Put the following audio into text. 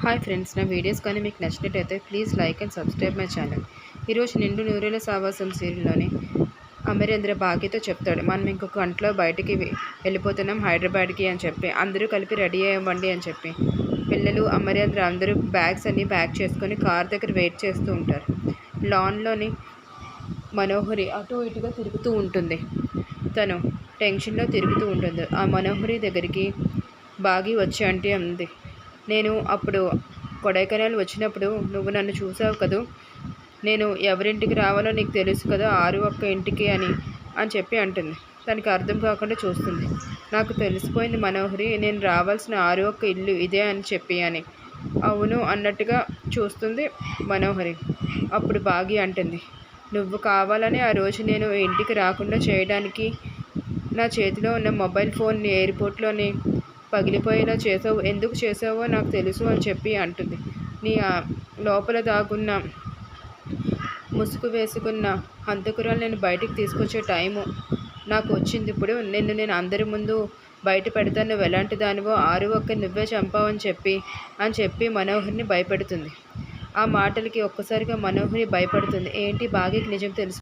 Hi friends, నా videos కానీ మీకు నచ్చినట్టయితే please like and subscribe my channel. ఈరోజు నిండు నూరేళ్ల సావాసం సీరియల్లోని అమరేంద్ర భాగ్యతో చెప్తాడు, మనం ఇంకొక గంటలో బయటికి వెళ్ళిపోతున్నాం హైదరాబాద్కి అని చెప్పి. అందరూ కలిపి రెడీ అయ్యండి అని చెప్పి పిల్లలు అమరేంద్ర అందరూ బ్యాగ్స్ అన్నీ ప్యాక్ చేసుకొని కార్ దగ్గర వెయిట్ చేస్తూ ఉంటారు. లాన్లోని మనోహరి అటు ఇటుగా తిరుగుతూ ఉంటుంది. తను టెన్షన్లో తిరుగుతూ ఉంటుంది. ఆ మనోహరి దగ్గరికి బాగి వచ్చి అంటే అంది, నేను అప్పుడు కొడైకెనాల్ వచ్చినప్పుడు నువ్వు నన్ను చూసావు కదూ, నేను ఎవరింటికి రావాలో నీకు తెలుసు కదా, ఆరు ఒక్క ఇంటికి అని చెప్పి అంటుంది. తనకి అర్థం కాకుండా చూస్తుంది. నాకు తెలిసిపోయింది మనోహరి, నేను రావాల్సిన ఆరు ఒక్క ఇల్లు ఇదే అని చెప్పి అని. అవును అన్నట్టుగా చూస్తుంది మనోహరి. అప్పుడు బాగి అంటుంది, నువ్వు కావాలని ఆ రోజు నేను ఇంటికి రాకుండా చేయడానికి నా చేతిలో ఉన్న మొబైల్ ఫోన్ని ఎయిర్పోర్ట్లోని పగిలిపోయేలా చేసావు, ఎందుకు చేసావో నాకు తెలుసు అని చెప్పి అంటుంది. నీ లోపల దాగున్న ముసుగు వేసుకున్న హంతకురాలు నేను బయటికి తీసుకొచ్చే టైము నాకు వచ్చింది. ఇప్పుడు నేను అందరి ముందు బయట పెడతాను, నువ్వు ఎలాంటి దానివో, ఆరు ఒక్క నువ్వే చంపావని చెప్పి మనోహర్ని భయపెడుతుంది. ఆ మాటలకి ఒక్కసారిగా మనోహరి భయపడుతుంది. ఏంటి బాగికి నిజం తెలుసు